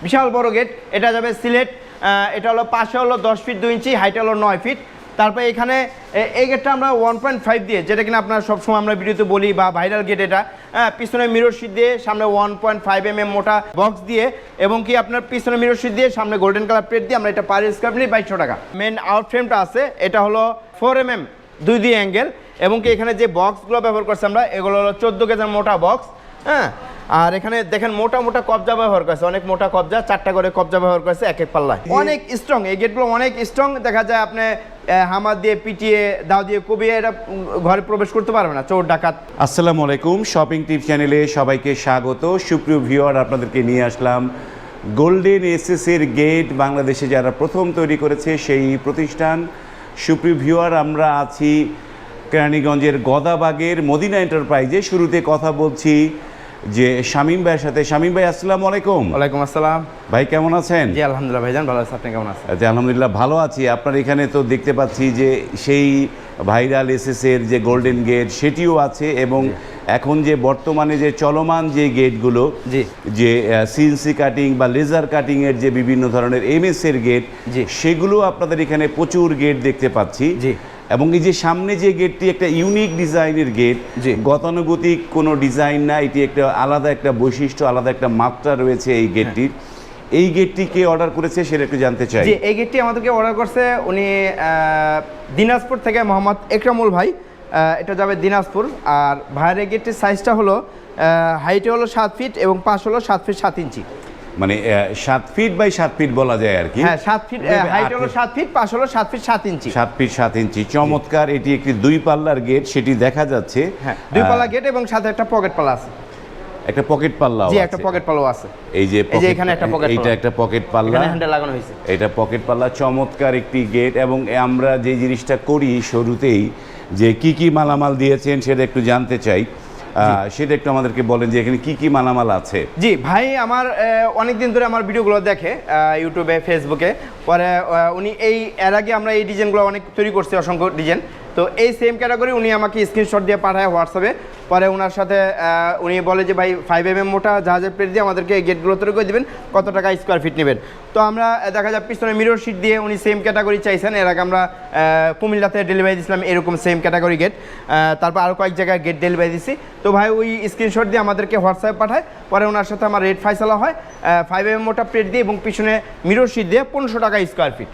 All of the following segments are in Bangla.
বিশাল বড় গেট। এটা যাবে সিলেট। এটা হলো পাশে হলো 10 ফিট 2 ইঞ্চি, হাইট হলো 9 ফিট। তারপরে এখানে এই গেটটা আমরা 1.5 দিয়ে, যেটা কিনা আপনার সবসময় আমরা ভিডিওতে বলি বা ভাইরাল গেট এটা, পিছনে মিরর শীট দিয়ে, সামনে 1.5 mm মোটা বক্স দিয়ে, এবং কি আপনার পিছনে মিরর শীট দিয়ে, সামনে গোল্ডেন কালার প্লেট দিয়ে আমরা এটা পার স্কয়ার ফিট 2200 টাকা। মেন আউট ফ্রেমটা আছে, এটা হলো 4 mm 2 দিয়ে অ্যাঙ্গেল, এবং কি এখানে যে বক্সগুলো ব্যবহার করছে আমরা, এগুলো হলো 14 কেজির মোটা বক্স। আর এখানে দেখেন মোটা মোটা কবজা ব্যবহার করেছে, অনেক মোটা কবজা, 4টা করে কবজা ব্যবহার করেছে এক এক পাল্লায়। অনেক স্ট্রং এই গেটগুলো, অনেক স্ট্রং। দেখা যায় আপনি হামার দিয়ে পিটিয়ে দাও দিয়ে কুবিয়ে এটা ঘরে প্রবেশ করতে পারবে না, চোর ডাকাত। আসসালামু আলাইকুম, শপিং টিপ চ্যানেলে সবাইকে স্বাগত। সুপ্রিয় ভিউয়ার, আপনাদেরকে নিয়ে আসলাম গোল্ডেন এসএসের গেট, বাংলাদেশে যারা প্রথম তৈরি করেছে সেই প্রতিষ্ঠান। সুপ্রিয় ভিউয়ার, আমরা আছি কেরানীগঞ্জের গদাবাগের মদিনা এন্টারপ্রাইজে। শুরুতে কথা বলছি যে শামীম ভাইয়ের সাথে। শামীম ভাই, আসসালামু আলাইকুম। ওয়ালাইকুম আসসালাম ভাই, কেমন আছেন? জি আলহামদুলিল্লাহ ভাইজান, ভালো আছি, আপনি কেমন আছেন? জি আলহামদুলিল্লাহ ভালো আছি। আপনার এখানে তো দেখতে পাচ্ছি যে সেই ভাইরাল এসএসের যে গোল্ডেন গেট সেটিও আছে, এবং এখন যে বর্তমানে যে চলমান যে গেটগুলো, যে সিএনসি কাটিং বা লেজার কাটিং এর যে বিভিন্ন ধরনের এমএস এর গেট, সেগুলো আপনাদের এখানে প্রচুর গেট দেখতে পাচ্ছি। এবং এই যে সামনে যে গেটটি, একটা ইউনিক ডিজাইনের গেট, গতানুগতিক কোনো ডিজাইন না, এটি একটা আলাদা একটা বৈশিষ্ট্য, আলাদা একটা মাত্রা রয়েছে এই গেটটির। এই গেটটি কে অর্ডার করেছে সেটা একটু জানতে চাই। জি, এই গেটটি আমাদেরকে অর্ডার করছে উনি দিনাজপুর থেকে মোহাম্মদ একরামুল ভাই। এটা যাবে দিনাজপুর। আর ভাইয়ের এই গেটটির সাইজটা হলো হাইটে হলো 7 ফিট এবং পাশ হলো 7 ফিট 7 ইঞ্চি। মানে 7 ফিট বাই 7 ফিট বলা যায় আর কি। হ্যাঁ, 7 ফিট, হাইট হলো 7 ফিট, পাশ হলো 7 ফিট 7 ইঞ্চি। 7 ফিট 7 ইঞ্চি, চমৎকার। এটি একটি 2 পাল্লার গেট, সেটি দেখা যাচ্ছে। হ্যাঁ, 2 পাল্লা গেট এবং সাথে একটা পকেট পাল্লা আছে। একটা পকেট পাল্লা আছে। জি, একটা পকেট পাল্লা আছে। এই যে এখানে একটা পকেট, এইটা একটা পকেট পাল্লা, এখানে হ্যান্ডেল লাগানো হয়েছে। এটা পকেট পাল্লা, চমৎকার একটি গেট। এবং আমরা যে জিনিসটা করি শুরুতেই, যে কি কি মালামাল দিয়েছেন সেটা একটু জানতে চাই। সেটা একটু আমাদেরকে বলেন যে এখানে কি কি মালামাল আছে। জি ভাই, আমার অনেকদিন ধরে আমার ভিডিওগুলো দেখে ইউটিউবে, ফেসবুকে। পরে উনি এর আগে আমরা এই ডিজাইনগুলো অনেক তৈরি করছি, অসংখ্য ডিজাইন। তো এই সেম ক্যাটাগরি উনি আমাকে স্ক্রিনশট দিয়ে পাঠায় হোয়াটসঅ্যাপে। পরে ওনার সাথে উনি বলে যে ভাই 5 mm মোটা জাহাজের প্লেট দিয়ে আমাদেরকে এই গেটগুলো তৈরি করে দেবেন, কত টাকা স্কোয়ার ফিট নেবেন। তো আমরা দেখা যায় পিছনে মিরর শিট দিয়ে উনি সেম ক্যাটাগরি চাইছেন। এর আগে আমরা কুমিল্লাতে ডেলিভারি দিয়েছিলাম এরকম সেম ক্যাটাগরি গেট। তারপর আরও কয়েক জায়গায় গেট ডেলিভারি দিচ্ছি। তো ভাই ওই স্ক্রিনশট দিয়ে আমাদেরকে হোয়াটসঅ্যাপে পাঠায়। পরে ওনার সাথে আমার রেট ফাইসালা হয় 5 mm মোটা প্লেট দিয়ে এবং পিছনে মিরর শিট দিয়ে 1500 টাকা স্কোয়ার ফিট।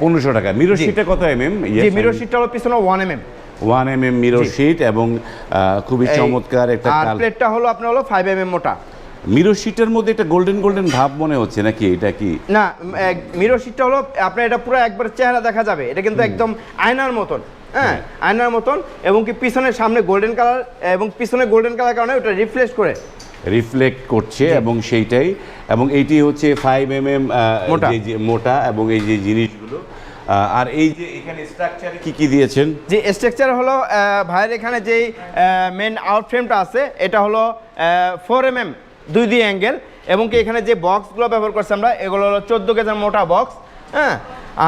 1500 টাকা। মিরর শিটটা কত mm? জি, মিরর শিটটা হলো পিছনে 1 mm। 1 mm মিরর শিট, এবং খুবই চমৎকার একটা। আর প্লেটটা হলো আপনার হলো 5 mm মোটা। মিরর শিটের মধ্যে একটা গোল্ডেন গোল্ডেন ভাব মনে হচ্ছে নাকি? এটা কি না, মিরর শিটটা হলো আপনার এটা পুরো একবার চেহারা দেখা যাবে, এটা কিন্তু একদম আয়নার মতন। হ্যাঁ, আয়নার মতন। এবং কি পিছনে সামনে গোল্ডেন কালার, এবং পিছনে গোল্ডেন কালার কারণে ওটা রিফ্লেক্ট করছে, এবং সেইটাই। এবং এইটি হচ্ছে 5 mm মোটা, এবং এই যে জিনিসগুলো। আর এই যে এখানে স্ট্রাকচারে কি কি দিয়েছেন? যে স্ট্রাকচার হলো ভাইয়ের এখানে যেই মেন আউট ফ্রেমটা আছে, এটা হলো 4 mm 2 দিয়ে অ্যাঙ্গেল, এবং কি এখানে যে বক্সগুলো ব্যবহার করছি আমরা, এগুলো হলো 14 কেজির মোটা বক্স। হ্যাঁ,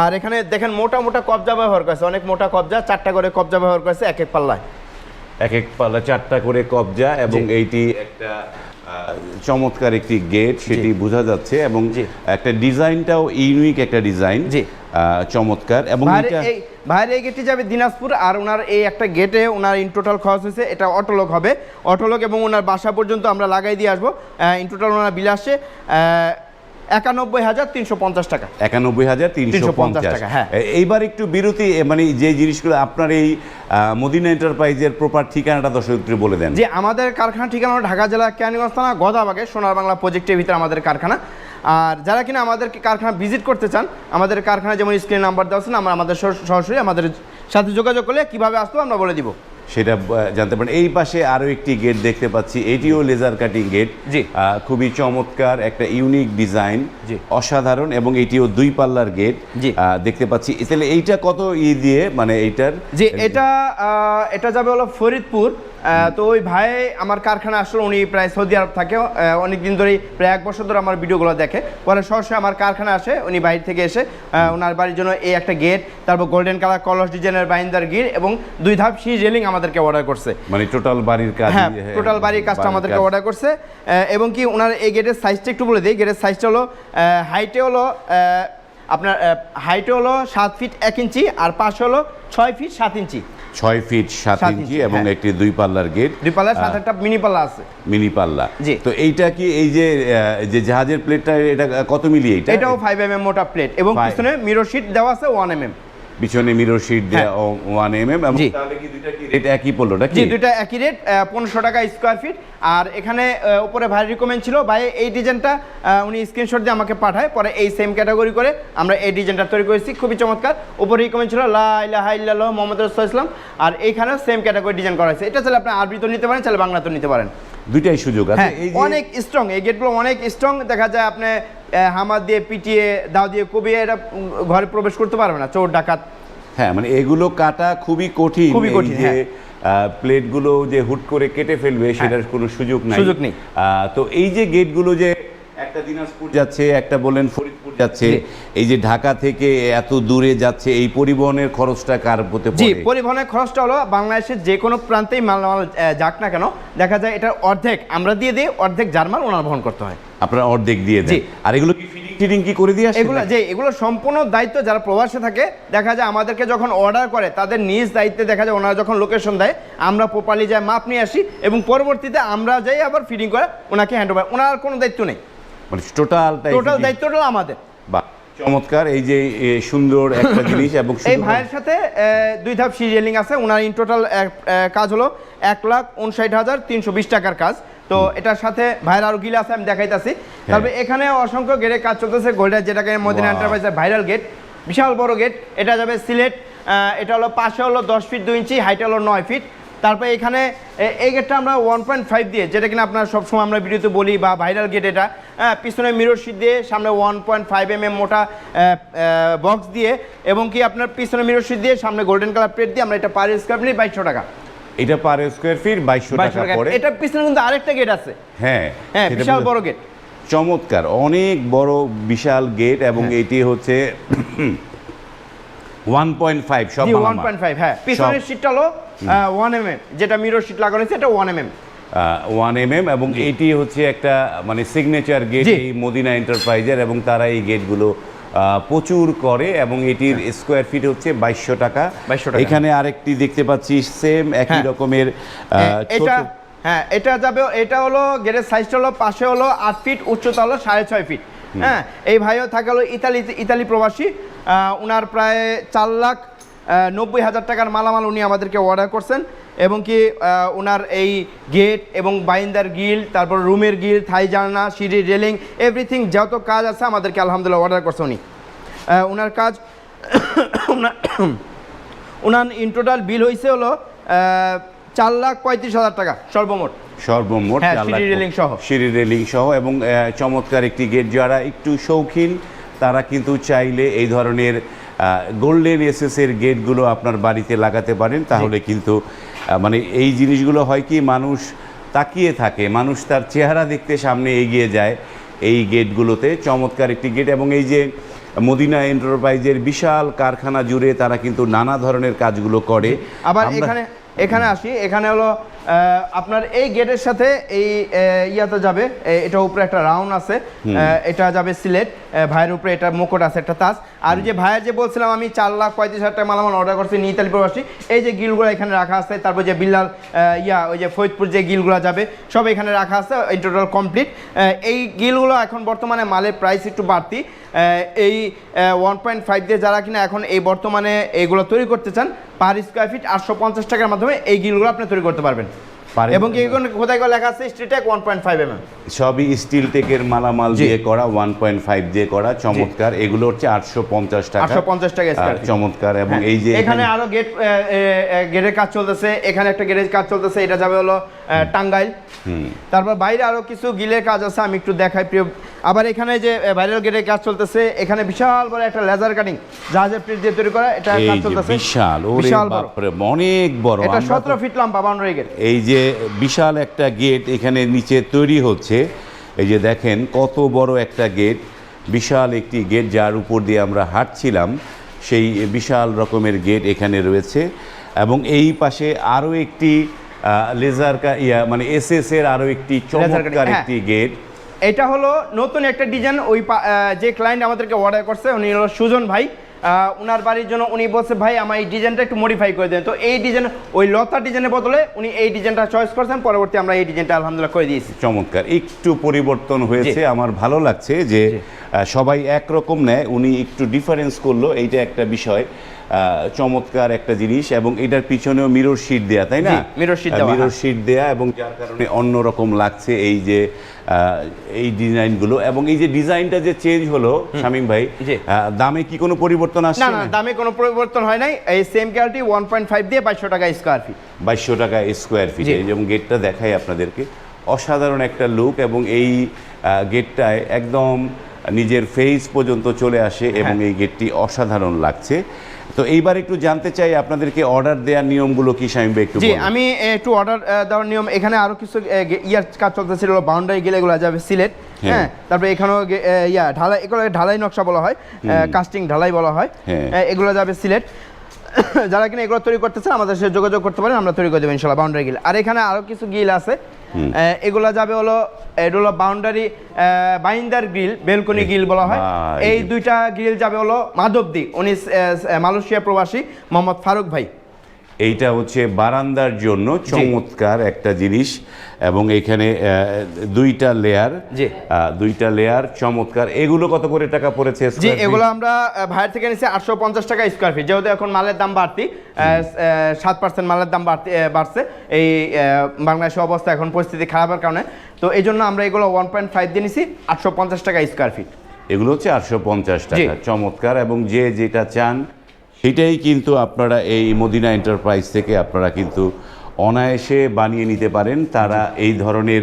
আর এখানে দেখেন মোটা মোটা কবজা ব্যবহার করেছে, অনেক মোটা কবজা, 4টা করে কবজা ব্যবহার করেছে এক এক পাল্লায়। এক এক পাল্লা 4টা করে কবজা, এবং এইটি একটা চমৎকার একটি গেট, সেটি বোঝা যাচ্ছে। এবং একটা ডিজাইনটাও ইউনিক একটা ডিজাইন, চমৎকার। এবং ভাইয়ের এই গেটটি যাবে দিনাজপুর। আর ওনার এই একটা গেটে ওনার ইন টোটাল খরচ হয়েছে, এটা অটোলক হবে, অটোলক, এবং ওনার বাসা পর্যন্ত আমরা লাগাই দিয়ে আসবো। ইন টোটাল ওনার বিল আসছে 91,350 টাকা। 91,350 টাকা। হ্যাঁ, এইবার একটু বিরতি, মানে যে জিনিসগুলো আপনার এই মদিনা এন্টারপ্রাইজের প্রপার ঠিকানাটা দর্শকদের বলে দেন। যে আমাদের কারখানা ঠিকানা ঢাকা জেলা কেরানীগঞ্জ থানা গদাবাগে সোনার বাংলা প্রজেক্টের ভিতরে আমাদের কারখানা। আর যারা কিনা আমাদের কারখানা ভিজিট করতে চান, আমাদের কারখানা যেমন স্ক্রিন নাম্বার দেওয়া আছে, আমরা আমাদের সরাসরি আমাদের সাথে যোগাযোগ করলে কীভাবে আসবো আমরা বলে দিব, সেটা জানতে পারেন। এই পাশে আরও একটি গেট দেখতে পাচ্ছি, এটিও লেজার কাটিং গেট। খুবই চমৎকার, একটা ইউনিক ডিজাইন, অসাধারণ। এবং এটিও 2 পাল্লার গেট দেখতে পাচ্ছি। তাহলে এইটা কত দিয়ে, মানে এইটার যে এটা যাবে হলো ফরিদপুর তো ওই ভাই আমার কারখানা আসলে উনি প্রায় সৌদি আরব থাকে, অনেক দিন ধরেই প্রায় 1 বছর ধরে আমার ভিডিওগুলো দেখে। পরে সরাসরি আমার কারখানা আসে, উনি বাইরে থেকে এসে ওনার বাড়ির জন্য এই একটা গেট, তারপর গোল্ডেন কালার কলস ডিজাইনের বাইন্দার গির এবং 2 ধাপ সি রেলিং আমাদেরকে অর্ডার করছে। মানে টোটাল বাড়ির কাজ, হ্যাঁ টোটাল বাড়ির কাজটা আমাদেরকে অর্ডার করছে। এবং কি ওনার এই গেটের সাইজটা একটু বলে দিই। গেটের সাইজটা হলো হাইটে হলো আপনার হাইটে হলো 7 ফিট 1 ইঞ্চি, আর পাশে হলো 6 ফিট 7 ইঞ্চি। 6 ফিট 7 ইঞ্চি এবং একটি 2 পাল্লার গেট, 2 পাল্লার সাথে একটা মিনি পাল্লা আছে, মিনি পাল্লা। জি। তো এইটা কি এই যে জাহাজের প্লেটটা এটা কত মিলি? এটাও 5 mm মোটা প্লেট এবং পিছনে মিরর শীট দেওয়া আছে 1 mm, পিছনে মিরর শীট দেওয়া 1 mm। এবং তাহলে কি দুইটা কি রেট একই পড়লো নাকি? জি দুইটা একই রেট, 1500 টাকা স্কয়ার ফিট। আর এখানে উপরে ভাই রিকমেন্ড ছিল, ভাই এই ডিজাইনটা উনি স্ক্রিনশট দিয়ে আমাকে পাঠায়, পরে এই সেম ক্যাটাগরি করে আমরা এই ডিজাইনটা তৈরি করেছি, খুবই চমৎকার। উপরে রিকমেন্ড ছিল লা ইলাহা ইল্লাল্লাহ মুহাম্মাদুর রাসূলুল্লাহ সাল্লাল্লাহু আলাইহি ওয়াসাল্লাম, আর এইখানেও সেম ক্যাটাগরি ডিজাইন করা হয়েছে। এটা চাইলে আপনি আরবিতে নিতে পারেন, চাইলে বাংলাতেও নিতে পারেন, দুইটাই সুযোগ আছে। এই অনেক স্ট্রং, এই গেটগুলো অনেক স্ট্রং। দেখা যায় আপনি হামার দিয়ে পিটিয়ে দাও দিয়ে কবিয়ে এটা ঘরে প্রবেশ করতে পারবে না, চোর ডাকাত। হ্যাঁ মানে এগুলো কাটা খুবই কঠিন, যে প্লেটগুলো যে হুট করে কেটে ফেলবে সেটার কোনো সুযোগ নেই। তো এই যে গেটগুলো যে একটা দিনাজপুর যাচ্ছে, একটা বলেন ফরিদপুর যাচ্ছে, এই যে ঢাকা থেকে এত দূরে যাচ্ছে, এই পরিবহনের খরচটা কার হতে পারে? জি পরিবহনের খরচটা হলো বাংলাদেশের যে কোনো প্রান্তেই মালামাল যাক না কেন, দেখা যায় এটার অর্ধেক আমরা দিয়ে দিই, অর্ধেক জার্মান ওনার বহন করতে হয়। আপনারা অর্ধেক দিয়ে দেন, আর এগুলো কি ফিটিং কি করে দিয়ে আসেন? এগুলো সম্পূর্ণ দায়িত্ব যারা প্রবাসে থাকে, দেখা যায় আমাদেরকে যখন অর্ডার করে তাদের নিজ দায়িত্বে, দেখা যায় ওনারা যখন লোকেশন দেয় আমরা প্রপারলি যাই মাপ নিয়ে আসি এবং পরবর্তীতে আমরা যাই আবার ফিটিং করে ওনাকে হ্যান্ড ওভার, ওনার কোনো দায়িত্ব নেই, মানে টোটাল দায়িত্বটা আমাদের। বাহ চমৎকার, এই যে সুন্দর একটা জিনিস। এবং এই ভাইয়ের সাথে 2 ধাপ সি রেলিং আছে। ওনার ইন টোটাল কাজ হলো 1,59,320 টাকার কাজ। তো এটার সাথে ভাইয়ের আরো গিল আছে, আমি দেখাইতাছি। তারপরে এখানে অসংখ্য গেটের কাজ চলতেছে, গোল্ডেন যেটাকে মদিনা এন্টারপ্রাইজের ভাইরাল গেট, বিশাল বড় গেট। এটা যাবে সিলেট, এটা হলো পাশে হলো 10 ফিট 2 ইঞ্চি, হাইট হলো 9 ফিট। তারপরে এখানে এই গেটটা আমরা 1.5 দিয়ে, যেটা কিনা আপনার সবসময় আমরা ভিডিওতে বলি বা ভাইরাল গেট, এটা পিছনে মিরর শীট দিয়ে, সামনে 1.5 mm মোটা বক্স দিয়ে, এবং কি আপনার পিছনে মিরর শীট দিয়ে, সামনে গোল্ডেন কালার প্লেট দিয়ে আমরা এটা পার স্কয়ার ফিট 2200 টাকা। এটা পার স্কয়ার ফিট 2200 টাকা পড়ে। এটা পিছনে কিন্তু আরেকটা গেট আছে, হ্যাঁ বিশাল বড় গেট, চমৎকার, অনেক বড় বিশাল গেট। এবং এটি হচ্ছে 1.5 সব 1.5। হ্যাঁ পিছনের শীটটা হলো 1 mm, যেটা মিরর শীট লাগানো আছে এটা 1 mm। 1 mm এবং এটি হচ্ছে একটা মানে সিগনেচার গেট এই মদিনা এন্টারপ্রাইজের, এবং তারা এই গেটগুলো প্রচুর করে। এবং এটির স্কোয়ার ফিট হচ্ছে 2200 টাকা। এখানে আরেকটি দেখতে পাচ্ছি সেম একই রকমের, এটা যাবে, এটা হলো গেটের সাইজটা হলো পাশে হলো 8 ফিট, উচ্চতা হলো 6.5 ফিট। হ্যাঁ এই ভাইও থাকে হলো ইতালি প্রবাসী, উনার প্রায় 4,90,000 টাকার মালামাল উনি আমাদেরকে অর্ডার করছেন। এবং কি ওনার এই গেট এবং বাইন্দার গিল, তারপর রুমের গিল, থাই জানলা, সিঁড়ি রেলিং, এভরিথিং যত কাজ আছে আমাদেরকে আলহামদুলিল্লাহ অর্ডার করছে উনি। ওনার কাজ ওনার ইন টোটাল বিল হয়েছে হলো 4,35,000 টাকা সর্বমোট, সিঁড়ি রেলিং সহ। এবং চমৎকার একটি গেট। যারা একটু শৌখিন তারা কিন্তু চাইলে এই ধরনের গোল্ডেন এসএস এর গেটগুলো আপনার বাড়িতে লাগাতে পারেন, তাহলে কিন্তু মানে এই জিনিসগুলো হয় কি, মানুষ তাকিয়ে থাকে, মানুষ তার চেহারা দেখতে সামনে এগিয়ে যায় এই গেটগুলোতে। চমৎকার একটি গেট। এবং এই যে মদিনা এন্টারপ্রাইজের বিশাল কারখানা জুড়ে তারা কিন্তু নানা ধরনের কাজগুলো করে। আবার এখানে আসি, এখানে হলো আপনার এই গেটের সাথে এই ইয়াতে যাবে, এটা উপরে একটা রাউন্ড আছে, এটা যাবে সিলেট, ভাইয়ের উপরে এটা মুকুট আছে একটা তাজ। আর যে ভাইয়ের যে বলছিলাম আমি 4,35,000 টাকা মালামাল অর্ডার করছি ইতালি প্রবাসী, এই যে গিলগুলো এখানে রাখা আছে, তারপর যে বিল্লাল ওই যে ফরিদপুর যে গিলগুলো যাবে সব এখানে রাখা আছে, এই টোটাল কমপ্লিট। এই গিলগুলো এখন বর্তমানে মালের প্রাইস একটু বাড়তি, এই 1.5 দিয়ে যারা কিনা এখন এই বর্তমানে এইগুলো তৈরি করতে চান, পার স্কয়ার ফিট 850 টাকার মাধ্যমে এই গিলগুলো আপনি তৈরি করতে পারবেন। এবং কি কোথায় লেখা আছে স্টিলটেক 1.5 mm, সবই স্টিল টেকের মালামাল দিয়ে করা, 1.5 দিয়ে করা। চমৎকার। এগুলো হচ্ছে 850 টাকা স্কয়ার। চমৎকার। এবং এই যে এখানে আরো গেটের কাজ চলতেছে, এখানে একটা গেটের কাজ চলতেছে, এটা যাবে হলো টাঙ্গাইল। তারপর বাইরে আরো কিছু গিলের কাজ আছে, আমি একটু দেখাই প্রিয়। আবার এখানে যে ভাইরাল গেটের কাজ চলতেছে, এখানে বিশাল বড় একটা লেজার কাটিং জাহাজের প্রিন্ট দিয়ে তৈরি করা, এটা কাজ চলতেছে। বিশাল বাপরে অনেক বড়, এটা 17 ফিট লম্বা বাউন্ডারি গেট। এই যে বিশাল একটা গেট এখানে নিচে তৈরি হচ্ছে, এই যে দেখেন কত বড় একটা গেট, বিশাল একটি গেট যার উপর দিয়ে আমরা হাঁটছিলাম, সেই বিশাল রকমের গেট এখানে রয়েছে। এবং এই পাশে আরও একটি লেজার মানে এসএস এর আরও একটি চমৎকার একটি গেট। এটা হলো নতুন একটা ডিজাইন, ওই যে ক্লায়েন্ট আমাদেরকে অর্ডার করছে উনি হলো সুজন ভাই, ওনার বাড়ির জন্য উনি বলছে ভাই আমার এই ডিজাইনটা একটু মডিফাই করে দেন। তো এই ডিজাইন ওই লতা ডিজাইনের বদলে উনি এই ডিজাইনটা চয়েস করছেন, পরবর্তী আমরা এই ডিজাইনটা আলহামদুলিল্লাহ করে দিয়েছি। চমৎকার, একটু পরিবর্তন হয়েছে, আমার ভালো লাগছে যে সবাই একরকম নেয়, উনি একটু ডিফারেন্স করলো, এইটা একটা বিষয়, চমৎকার একটা জিনিস। এবং এটার পিছনেও মিরর শিট দেয়া, তাই না? মিরর শিট দেয়া, এবং যার কারণে অন্যরকম লাগছে এই যে এই ডিজাইনগুলো। এবং এই যে ডিজাইনটা যে চেঞ্জ হলো শামীম ভাই, দামে কি কোনো পরিবর্তন আসছে? না, দামে কোনো পরিবর্তন হয় নাই। এই সেম কোয়ালিটি 1.5 দিয়ে 2200 টাকা স্কয়ার ফিট। 2200 টাকা স্কয়ার ফিট। এবং গেটটা দেখাই আপনাদেরকে, অসাধারণ একটা লুক, এবং এই গেটটায় একদম নিজের ফেস পর্যন্ত চলে আসে, এবং এই গেটটি অসাধারণ লাগছে। তো এইবার একটু জানতে চাই আপনাদেরকে অর্ডার দেওয়ার নিয়মগুলো কি শামীম ভাই একটু বলুন। আমি একটু অর্ডার দেওয়ার নিয়ম, এখানে আরো কিছু ইয়ার কাজ চলতেছিল, বাউন্ডারি গেলেগুলো যাবে সিলেট, হ্যাঁ, তারপরে এখানেও ঢালাই, এগুলো ঢালাই নকশা বলা হয়, কাস্টিং ঢালাই বলা হয়, এগুলো যাবে সিলেট। যারা কিনা এগুলো তৈরি করতেছে আমাদের সাথে যোগাযোগ করতে পারেন, আমরা তৈরি করে দেবো ইনশাল্লাহ বাউন্ডারি গিল। আর এখানে আরো কিছু গিল আছে, এগুলো যাবে হলো এটা হলো boundary binder grill, balcony grill বলা হয়। এই দুইটা গ্রিল যাবে হলো মাধবদী, উনি মালয়েশিয়া প্রবাসী মোহাম্মদ ফারুক ভাই। এইটা হচ্ছে বারান্দার জন্য চমৎকার একটা জিনিস, এবং এখানে দুইটা লেয়ার চমৎকার। এগুলো কত করে টাকা পড়েছে? জি, এগুলো আমরা ভাইয়ের থেকে নিচ্ছি 850 টাকা স্কয়ার ফিট। যেহেতু এখন মালের দাম বাড়তি, 7% মালের দাম বাড়ছে এই বাংলাদেশের অবস্থা, এখন পরিস্থিতি খারাপের কারণে, তো এই জন্য আমরা এগুলো 1.5 দিয়ে নিছি 850 টাকা স্কয়ার ফিট। এগুলো হচ্ছে 850 টাকা, চমৎকার। এবং যে যেটা চান সেটাই কিন্তু আপনারা এই মদিনা এন্টারপ্রাইজ থেকে আপনারা কিন্তু অনায়াসে বানিয়ে নিতে পারেন। তারা এই ধরনের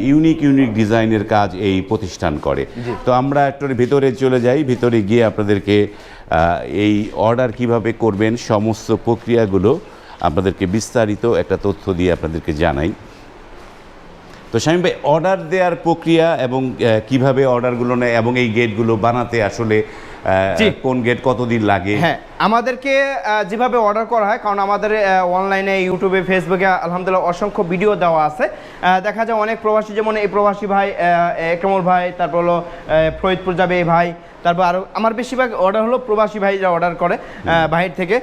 ইউনিক ডিজাইনের কাজ এই প্রতিষ্ঠান করে। তো আমরা একটু ভিতরে চলে যাই, ভিতরে গিয়ে আপনাদেরকে এই অর্ডার কিভাবে করবেন সমস্ত প্রক্রিয়াগুলো আপনাদেরকে বিস্তারিত একটা তথ্য দিয়ে আপনাদেরকে জানাই। তো শামীম ভাই, অর্ডার দেওয়ার প্রক্রিয়া এবং কিভাবে অর্ডারগুলো নেয়, এবং এই গেটগুলো বানাতে আসলে কোন গেট কতদিন লাগে? হ্যাঁ, আমাদেরকে যেভাবে অর্ডার করা হয়, কারণ আমাদের অনলাইনে ইউটিউবে ফেসবুকে আলহামদুলিল্লাহ অসংখ্য ভিডিও দেওয়া আছে। দেখা যায় অনেক প্রবাসী, যেমন এই প্রবাসী ভাই একরামুল ভাই, তারপর হলো ফরিদপুর যাবে এই ভাই, তারপর আরও আমার বেশিরভাগ অর্ডার হলো প্রবাসী ভাইরা অর্ডার করে বাহির থেকে,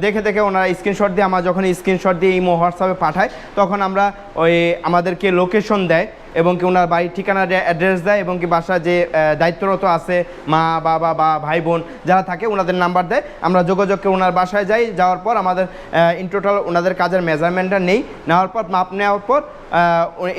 দেখে ওনারা স্ক্রিনশট দিয়ে, আমরা যখন স্ক্রিনশট দিয়ে ইমো হোয়াটসঅ্যাপে পাঠাই, তখন আমরা ওই আমাদেরকে লোকেশন দেয়, এবং কি ওনার বাড়ির ঠিকানা অ্যাড্রেস দেয়, এবং কি বাসা যে দায়িত্বরত আছে মা বাবা বা ভাই বোন যারা থাকে ওনাদের নাম্বার দেয়। আমরা যোগাযোগ করে ওনার বাসায় যাই, যাওয়ার পর আমাদের ইন টোটাল ওনাদের কাজের মেজারমেন্টটা নেওয়ার পর, মাপ নেওয়ার পর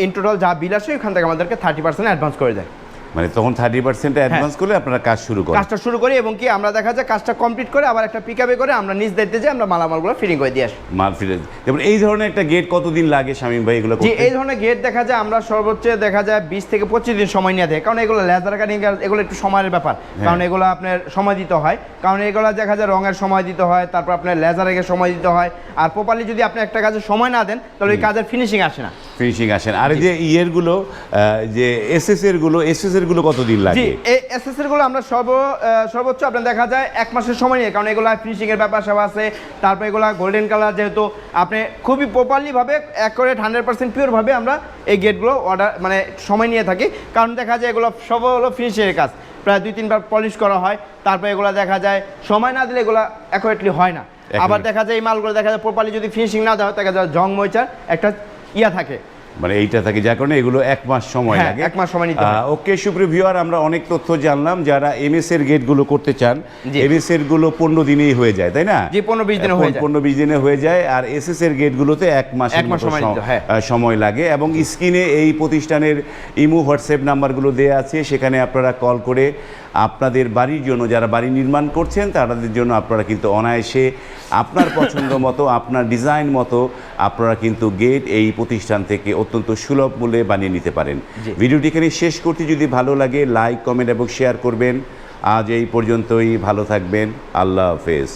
ইন টোটাল যা বিল আসে ওখান থেকে আমাদেরকে 30% অ্যাডভান্স করে দেয়। মানে তখন 30% অ্যাডভান্স করলে আপনারা কাজটা শুরু করি, এবং কি আমরা দেখা যায় কাজটা কমপ্লিট করে আবার একটা পিকআপে করে আমরা নিজ দায়িত্বে যাই, আমরা মালামালগুলো ফিটিং করে দিয়ে আসি। মাল ফিটিং। যেমন এই ধরনের একটা গেট কতদিন লাগে শামীম ভাই এগুলো করতে? এই ধরনের গেট দেখা যায় আমরা সর্বোচ্চ দেখা যায় 20 থেকে 25 দিন সময় নিয়ে দেয়, কারণ এগুলো লেজার কাটিং, এগুলো একটু সময়ের ব্যাপার, কারণ এগুলো আপনার সময় দিতে হয়, কারণ এগুলো দেখা যায় রঙের সময় দিতে হয়, তারপর আপনার লেজারের সময় দিতে হয়, আর প্রপারলি যদি আপনি একটা কাজে সময় না দেন তাহলে ওই কাজের ফিনিশিং আসে না। আর যে ইয়েরগুলো, যে এসএস এর গুলো কতদিন লাগে? এই এসএস এর গুলো আমরা সর্বোচ্চ আপনার দেখা যায় 1 মাসের সময় নিয়ে, কারণ এগুলো ফিনিশিং এর ব্যাপার সব আছে, তারপর এগুলো গোল্ডেন কালার, যেহেতু আপনি খুবই প্রপারলি ভাবে অ্যাকুরেট 100% পিওর ভাবে আমরা এই গেটগুলো অর্ডার মানে সময় নিয়ে থাকি, কারণ দেখা যায় এগুলো সব হলো ফিনিশিং এর কাজ, প্রায় 2-3 বার পলিশ করা হয়, তারপর এগুলো দেখা যায় সময় না দিলে এগুলো অ্যাকুরেটলি হয় না। আবার দেখা যায় এই মালগুলো দেখা যায় প্রপারলি যদি ফিনিশিং না দেওয়া, দেখা যায় জং ময়চার একটা থাকে, মানে এইটা থাকে, যার কারণে এগুলো 1 মাস সময় লাগে। 1 মাস সময় নিতে হয়। ওকে সুপ্রিয় ভিউয়ার, আমরা অনেক তথ্য জানলাম। যারা এমএস এর গেটগুলো করতে চান, এমএস এর গুলো 15 দিনেই হয়ে যায়, তাই না? জি, 15-20 দিনে হয়ে যায়। 15-20 দিনে হয়ে যায়। আর এসএস এর গেটগুলোতে 1 মাস সময় লাগে। এবং স্ক্রিনে এই প্রতিষ্ঠানের ইমো হোয়াটসঅ্যাপ নাম্বারগুলো দেওয়া আছে, সেখানে আপনারা কল করে আপনাদের বাড়ির জন্য, যারা বাড়ি নির্মাণ করছেন তাদের জন্য আপনারা কিন্তু অনায়াসে আপনার পছন্দ মতো, আপনার ডিজাইন মতো আপনারা কিন্তু গেট এই প্রতিষ্ঠান থেকে অত্যন্ত সুলভ মূল্যে বানিয়ে নিতে পারেন। ভিডিওটি এখানে শেষ করতে যদি ভালো লাগে লাইক, কমেন্ট এবং শেয়ার করবেন। আজ এই পর্যন্তই, ভালো থাকবেন, আল্লাহ হাফেজ।